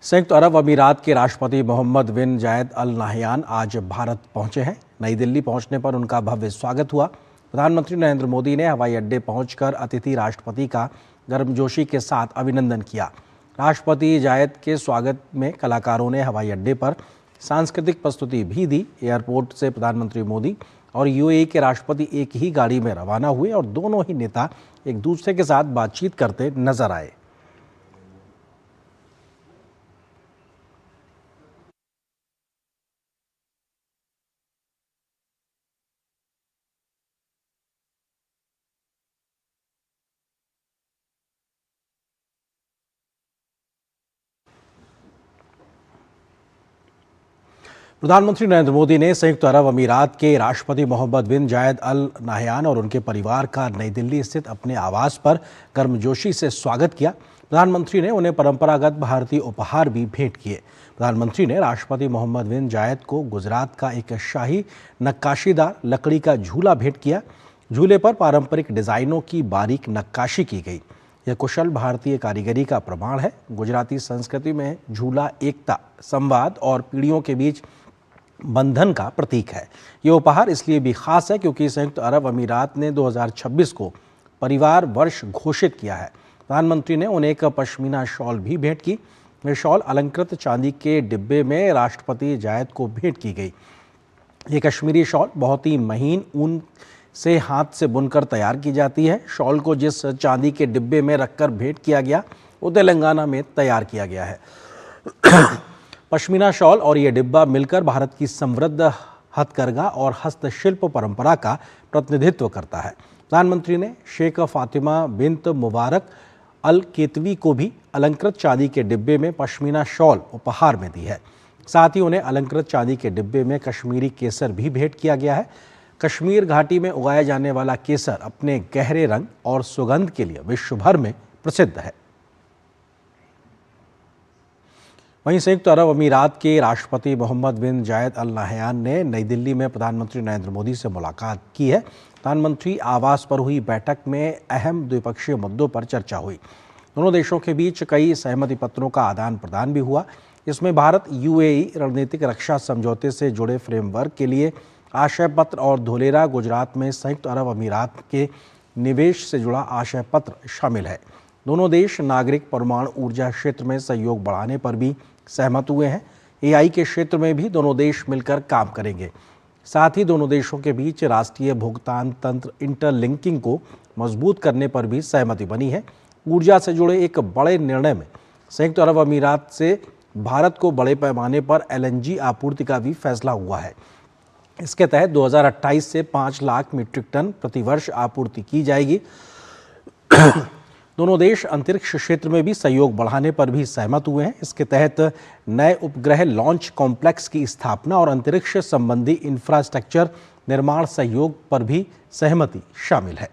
संयुक्त अरब अमीरात के राष्ट्रपति मोहम्मद बिन जायद अल नाहयान आज भारत पहुंचे हैं। नई दिल्ली पहुंचने पर उनका भव्य स्वागत हुआ। प्रधानमंत्री नरेंद्र मोदी ने हवाई अड्डे पहुंचकर अतिथि राष्ट्रपति का गर्मजोशी के साथ अभिनंदन किया। राष्ट्रपति जायद के स्वागत में कलाकारों ने हवाई अड्डे पर सांस्कृतिक प्रस्तुति भी दी। एयरपोर्ट से प्रधानमंत्री मोदी और यूएई के राष्ट्रपति एक ही गाड़ी में रवाना हुए और दोनों ही नेता एक दूसरे के साथ बातचीत करते नजर आए। प्रधानमंत्री नरेंद्र मोदी ने संयुक्त अरब अमीरात के राष्ट्रपति मोहम्मद बिन जायद अल नाहयान और उनके परिवार का नई दिल्ली स्थित अपने आवास पर गर्मजोशी से स्वागत किया। प्रधानमंत्री ने उन्हें परंपरागत भारतीय उपहार भी भेंट किए। प्रधानमंत्री ने राष्ट्रपति मोहम्मद बिन जायद को गुजरात का एक शाही नक्काशीदार लकड़ी का झूला भेंट किया। झूले पर पारंपरिक डिजाइनों की बारीक नक्काशी की गई। यह कुशल भारतीय कारीगरी का प्रमाण है। गुजराती संस्कृति में झूला एकता, संवाद और पीढ़ियों के बीच बंधन का प्रतीक है। ये उपहार इसलिए भी खास है क्योंकि संयुक्त अरब अमीरात ने 2026 को परिवार वर्ष घोषित किया है। प्रधानमंत्री ने उन्हें एक पश्मीना शॉल भी भेंट की। यह शॉल अलंकृत चांदी के डिब्बे में राष्ट्रपति जायद को भेंट की गई। ये कश्मीरी शॉल बहुत ही महीन ऊन से हाथ से बुनकर तैयार की जाती है। शॉल को जिस चांदी के डिब्बे में रखकर भेंट किया गया वो तेलंगाना में तैयार किया गया है। पश्मीना शॉल और ये डिब्बा मिलकर भारत की समृद्ध हथकरघा और हस्तशिल्प परंपरा का प्रतिनिधित्व करता है। प्रधानमंत्री ने शेख फातिमा बिन्त मुबारक अल केतवी को भी अलंकृत चांदी के डिब्बे में पश्मीना शॉल उपहार में दी है। साथ ही उन्हें अलंकृत चांदी के डिब्बे में कश्मीरी केसर भी भेंट किया गया है। कश्मीर घाटी में उगाया जाने वाला केसर अपने गहरे रंग और सुगंध के लिए विश्व भर में प्रसिद्ध है। वहीं संयुक्त अरब अमीरात के राष्ट्रपति मोहम्मद बिन जायद अल नाहयान ने नई दिल्ली में प्रधानमंत्री नरेंद्र मोदी से मुलाकात की है। प्रधानमंत्री आवास पर हुई बैठक में अहम द्विपक्षीय मुद्दों पर चर्चा हुई। दोनों देशों के बीच कई सहमति पत्रों का आदान प्रदान भी हुआ। इसमें भारत यूएई रणनीतिक रक्षा समझौते से जुड़े फ्रेमवर्क के लिए आशय पत्र और धोलेरा गुजरात में संयुक्त अरब अमीरात के निवेश से जुड़ा आशय पत्र शामिल है। दोनों देश नागरिक परमाणु ऊर्जा क्षेत्र में सहयोग बढ़ाने पर भी सहमत हुए हैं। एआई के क्षेत्र में भी दोनों देश मिलकर काम करेंगे। साथ ही दोनों देशों के बीच राष्ट्रीय भुगतान तंत्र इंटरलिंकिंग को मजबूत करने पर भी सहमति बनी है। ऊर्जा से जुड़े एक बड़े निर्णय में संयुक्त अरब अमीरात से भारत को बड़े पैमाने पर एलएनजी आपूर्ति का भी फैसला हुआ है। इसके तहत 2028 से 5 लाख मीट्रिक टन प्रतिवर्ष आपूर्ति की जाएगी। दोनों देश अंतरिक्ष क्षेत्र में भी सहयोग बढ़ाने पर भी सहमत हुए हैं। इसके तहत नए उपग्रह लॉन्च कॉम्प्लेक्स की स्थापना और अंतरिक्ष संबंधी इंफ्रास्ट्रक्चर निर्माण सहयोग पर भी सहमति शामिल है।